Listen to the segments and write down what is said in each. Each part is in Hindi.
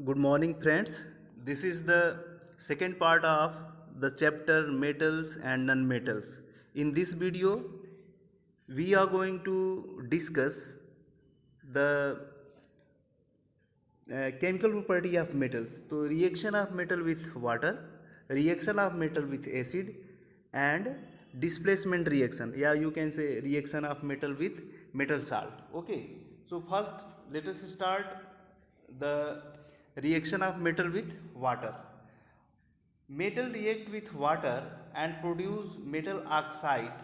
Good morning, friends. This is the second part of the chapter metals and non-metals. In this video, we are going to discuss the chemical property of metals. So, reaction of metal with water, reaction of metal with acid, and displacement reaction. Yeah, you can say reaction of metal with metal salt. Okay. So, first, let us start the reaction of metal with water. Metal react with water and produce metal oxide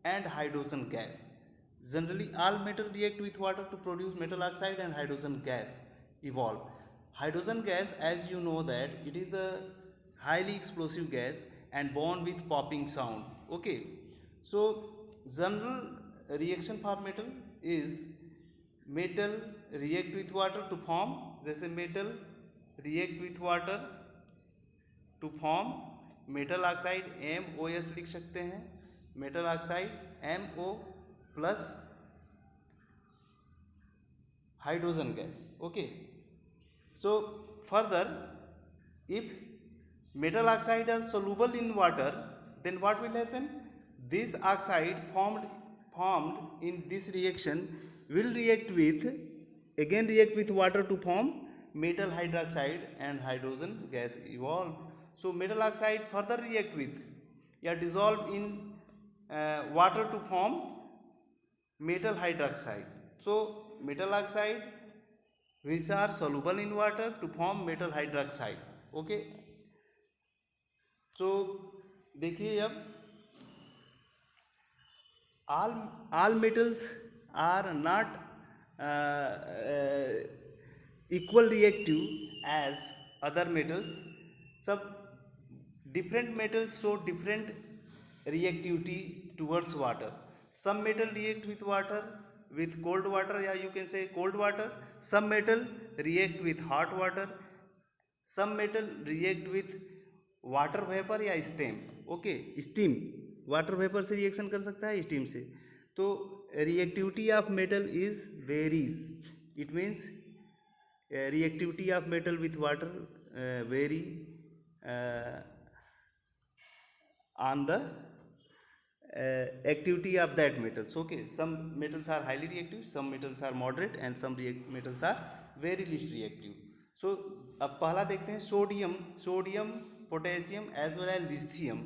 and hydrogen gas. Generally, all metal react with water to produce metal oxide and hydrogen gas evolve. Hydrogen gas, as you know that it is a highly explosive gas and born with popping sound. Okay, so general reaction for metal is metal react with water to form, जैसे metal react with water to form metal oxide MOS लिख सकते हैं, metal oxide MO plus hydrogen gas. Okay, so further if metal oxide are soluble in water, then what will happen? This oxide formed in this reaction will react with water to form metal hydroxide and hydrogen gas evolve. So metal oxide further react with dissolve in water to form metal hydroxide. So metal oxide which are soluble in water to form metal hydroxide. Okay, तो देखिए अब all metals are not equal reactive as other metals. सब different metals show different reactivity towards water. Some metal react with water with cold water, या you can say cold water. Some metal react with hot water. Some metal react with water vapour या steam. Okay, steam water vapour से रिएक्शन कर सकता है, स्टीम से. तो reactivity of metal is varies. It means reactivity of metal with water vary on the activity of that metals. Okay, some metals are highly reactive, some metals are moderate, and some metals are very least reactive. So अब पहला देखते हैं sodium potassium as well as lithium.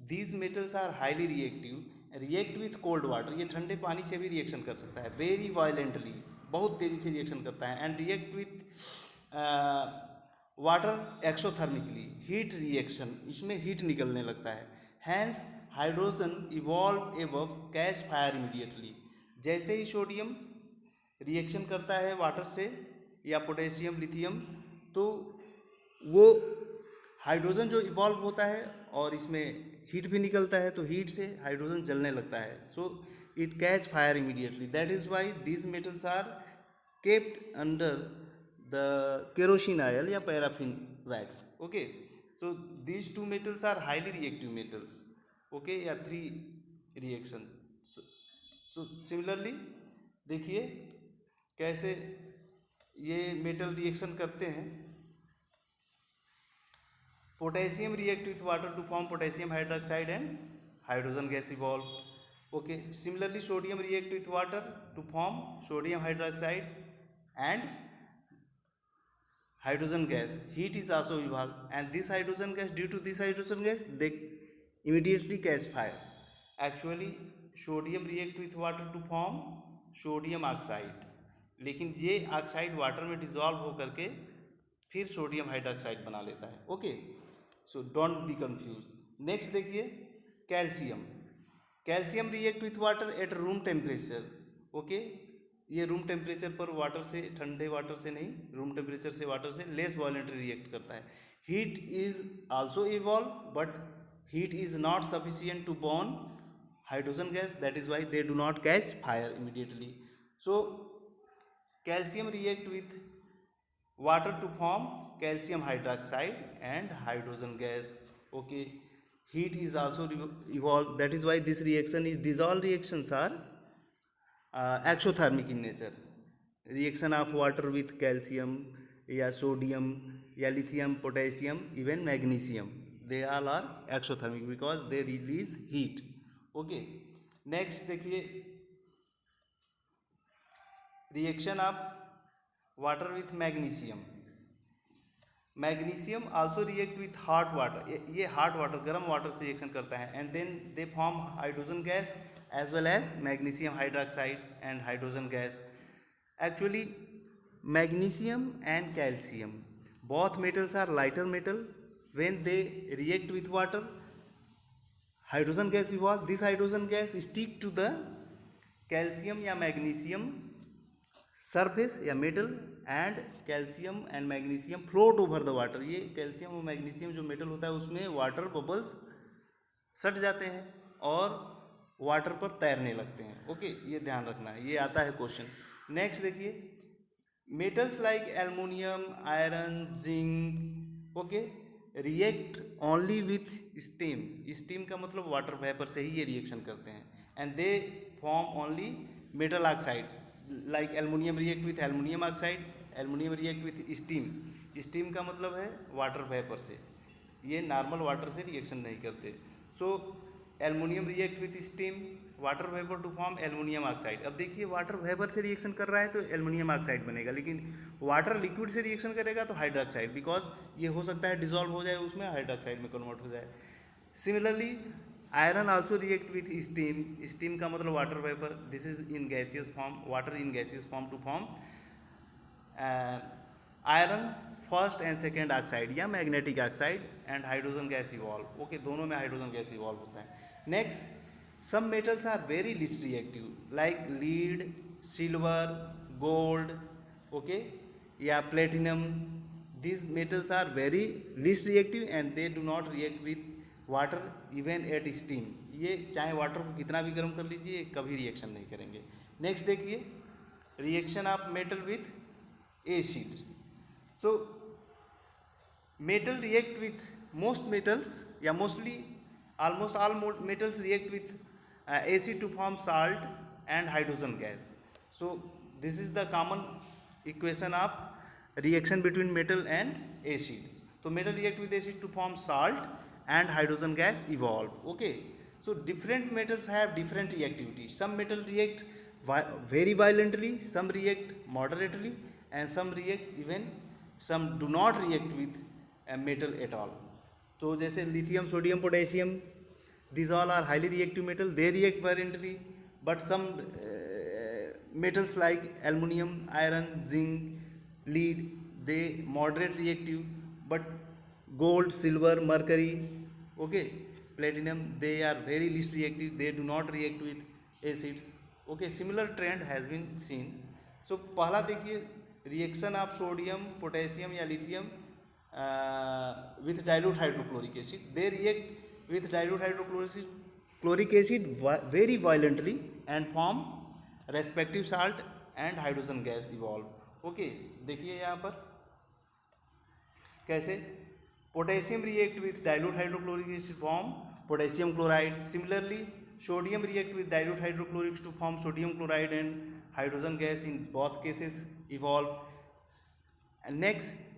These metals are highly react with cold water. ये ठंडे पानी से भी रिएक्शन कर सकता है वेरी वायलेंटली, बहुत तेज़ी से रिएक्शन करता है. And react with water exothermically, heat reaction, इसमें हीट निकलने लगता है. Hence hydrogen evolve above catch fire immediately. जैसे ही सोडियम रिएक्शन करता है वाटर से या पोटेशियम लिथियम, तो वो हाइड्रोजन जो इवॉल्व होता है और इसमें हीट भी निकलता है, तो हीट से हाइड्रोजन जलने लगता है. So it catch fire immediately. That is why these metals are kept under the kerosene oil या paraffin wax. Okay, so these two metals are highly reactive metals. Okay, या थ्री रिएक्शन. so similarly देखिए कैसे ये मेटल रिएक्शन करते हैं. Potassium react with water to form potassium hydroxide and hydrogen gas evolve. Okay, similarly sodium react with water to form sodium hydroxide and hydrogen gas. Heat is also evolved, and this hydrogen gas, due to this hydrogen gas, they immediately catch fire. Actually sodium react with water to form sodium oxide, लेकिन ये ऑक्साइड वाटर में डिजॉल्व होकर के फिर सोडियम हाइड्रोक्साइड बना लेता है. Okay, so don't be confuse. Next देखिए calcium react with water at room temperature. Okay, ये रूम टेम्परेचर पर वाटर से, ठंडे वाटर से नहीं, रूम टेम्परेचर से वाटर से लेस वॉलेंटरी रिएक्ट करता है. Heat is also evolve, but heat is not sufficient to burn hydrogen gas. That is why they do not catch fire immediately. So calcium react with water to form calcium hydroxide and hydrogen gas. Okay, heat is also evolved. That is why this reaction is, these all reactions are exothermic in nature. Reaction of water with calcium या सोडियम या lithium, potassium, even magnesium, they all are exothermic because they release heat. Okay, next देखिए reaction of water with magnesium. Magnesium also react with hot water, ये हॉट वाटर गर्म वाटर से रिएक्शन करता है and then they form hydrogen gas as well as magnesium hydroxide and hydrogen gas. Actually magnesium and calcium both metals are lighter metal. When they react with water, hydrogen gas evolve. This hydrogen gas stick to the calcium या magnesium surface या metal and calcium and magnesium float over the water. ये calcium और magnesium जो metal होता है उसमें water bubbles सट जाते हैं और वाटर पर तैरने लगते हैं। ओके, ये ध्यान रखना है, ये आता है क्वेश्चन। नेक्स्ट देखिए metals like aluminium, iron, zinc, okay, react only with steam. Steam का मतलब वाटर वेपर से ही ये रिएक्शन करते हैं and they form only metal oxides like aluminium react with aluminium oxide, aluminium react with steam. Steam का मतलब है वाटर वेपर से, ये नॉर्मल वाटर से रिएक्शन नहीं करते। So aluminium react with steam water vapour to form aluminium oxide. अब देखिए वाटर वेपर से रिएक्शन कर रहा है तो एल्युमिनियम ऑक्साइड बनेगा, लेकिन वाटर लिक्विड से रिएक्शन करेगा तो हाइड्रोक्साइड, बिकॉज ये हो सकता है डिजॉल्व हो जाए उसमें, हाइड्रोक्साइड में कन्वर्ट हो जाए। Similarly iron also react with steam. Steam का मतलब water vapour, this is in gaseous form, water in gaseous form to form iron first and second oxide या magnetic oxide and hydrogen gas evolve. Okay, दोनों में हाइड्रोजन गैस इवॉल्व होता है। Next, some metals are very least reactive like lead, silver, gold, okay, या platinum. These metals are very least reactive and they do not react with water even at steam. ये चाहे वाटर को कितना भी गर्म कर लीजिए कभी रिएक्शन नहीं करेंगे। नेक्स्ट देखिए reaction of metal with acid. So metal react with most metals या mostly almost all metals react with acid to form salt and hydrogen gas. So this is the common equation of reaction between metal and acids. So metal react with acid to form salt and hydrogen gas evolve. Okay, so different metals have different reactivity. Some metal react very violently, some react moderately, and some do not react with a metal at all. तो जैसे lithium, sodium, potassium, these all are highly reactive metal, they react violently, but some metals like aluminum, iron, zinc, lead, they moderate reactive, but gold, silver, mercury, okay, platinum, they are very least reactive, they do not react with acids. Okay, similar trend has been seen. So पहला देखिए रिएक्शन ऑफ सोडियम, पोटेशियम या lithium with dilute hydrochloric acid. They react with dilute hydrochloric acid very violently and form respective salt and hydrogen gas evolve. Okay, देखिए यहाँ पर कैसे potassium react with dilute hydrochloric acid form potassium chloride. Similarly sodium react with dilute hydrochloric to form sodium chloride and hydrogen gas in both cases evolve. Next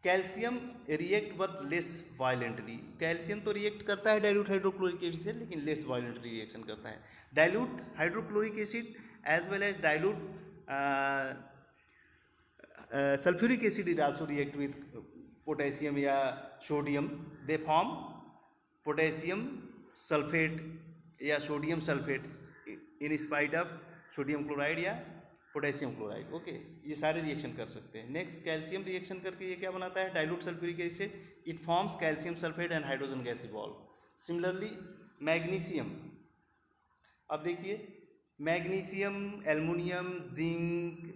calcium react but less violently. Calcium तो रिएक्ट करता है डाइल्यूट हाइड्रोक्लोरिक एसिड से लेकिन लेस वायलेंटली रिएक्शन करता है। Dilute hydrochloric acid as well as dilute sulphuric acid is also react with potassium या sodium, they form potassium sulphate या sodium sulphate in spite of sodium chloride या पोटेशियम क्लोराइड। ओके, ये सारे रिएक्शन कर सकते हैं। नेक्स्ट कैल्शियम रिएक्शन करके ये क्या बनाता है dilute sulphuric acid, it forms calcium sulphate and hydrogen gas evolve. Similarly magnesium, अब देखिए magnesium, aluminium, zinc,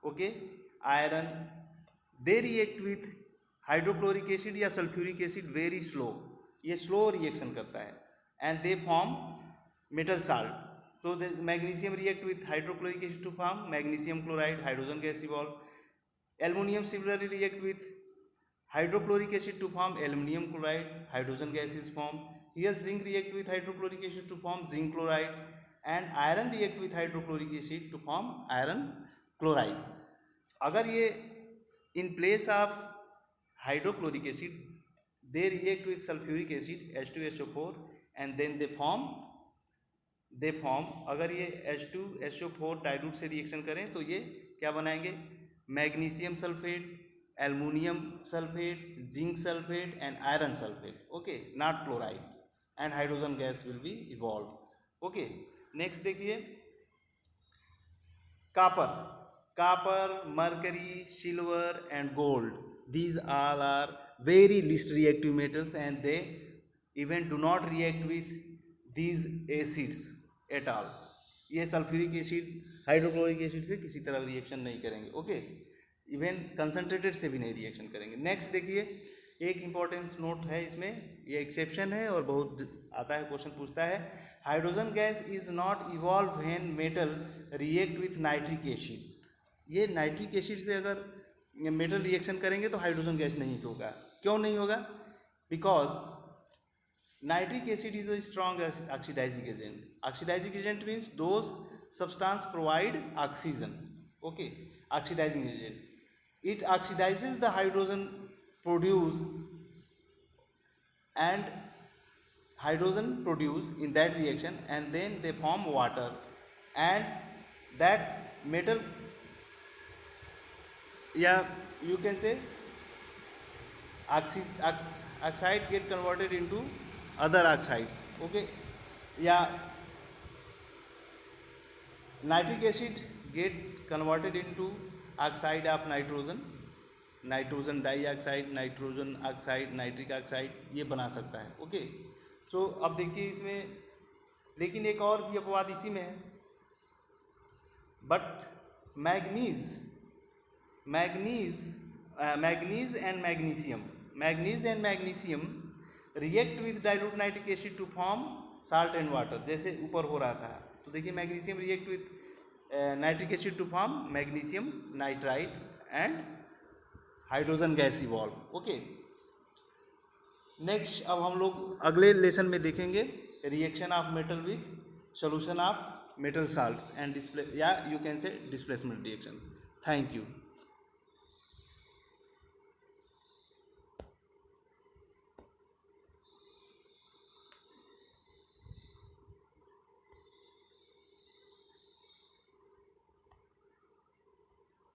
okay, iron, they react with hydrochloric acid या सल्फ्यूरिक एसिड वेरी स्लो, ये स्लो रिएक्शन करता है and they form metal salt. So the magnesium react with hydrochloric acid to form magnesium chloride, hydrogen gas evolve. Aluminium similarly react with hydrochloric acid to form aluminium chloride, hydrogen gas is formed. Here zinc react with hydrochloric acid to form zinc chloride and iron react with hydrochloric acid to form iron chloride. अगर ये In place of hydrochloric acid, they react with sulfuric acid H2SO4 and then they form अगर ये H2SO4 डाइल्यूट से रिएक्शन करें तो ये क्या बनाएंगे, magnesium sulphate, aluminium sulphate, zinc sulphate and iron sulphate, okay, not chloride, and hydrogen gas will be evolve, okay. Next देखिए copper, mercury, silver and gold, these all are very least reactive metals and they even do not react with these acids at all. ये सल्फ्यूरिक एसिड हाइड्रोक्लोरिक एसिड से किसी तरह रिएक्शन नहीं करेंगे, ओके, इवन कंसनट्रेटेड से भी नहीं रिएक्शन करेंगे। नेक्स्ट देखिए, एक इंपॉर्टेंट नोट है इसमें, ये एक्सेप्शन है और बहुत आता है, क्वेश्चन पूछता है, hydrogen gas is not evolve when metal react with nitric acid. ये नाइट्रिक एसिड से अगर मेटल रिएक्शन करेंगे तो हाइड्रोजन गैस नहीं होगा। क्यों नहीं होगा? Because nitric acid is a strong oxidising agent. Oxidising agent means those substance provide oxygen, okay, oxidising agent, it oxidizes the hydrogen produced in that reaction and then they form water and that metal, yeah, you can say oxide get converted into other oxides, okay, yeah, nitric acid get converted into oxide of nitrogen dioxide, nitrogen oxide, nitric oxide, ये बना सकता है, ओके। सो अब देखिए इसमें, लेकिन एक और भी अपवाद इसी में है, but manganese and magnesium react with dilute nitric acid to form salt and water, जैसे ऊपर हो रहा था। तो देखिए magnesium react with nitric acid to form magnesium nitride and hydrogen gas evolve, okay. Next अब हम लोग अगले लेसन में देखेंगे reaction of metal with solution of metal salts and display, या you can say displacement reaction. Thank you.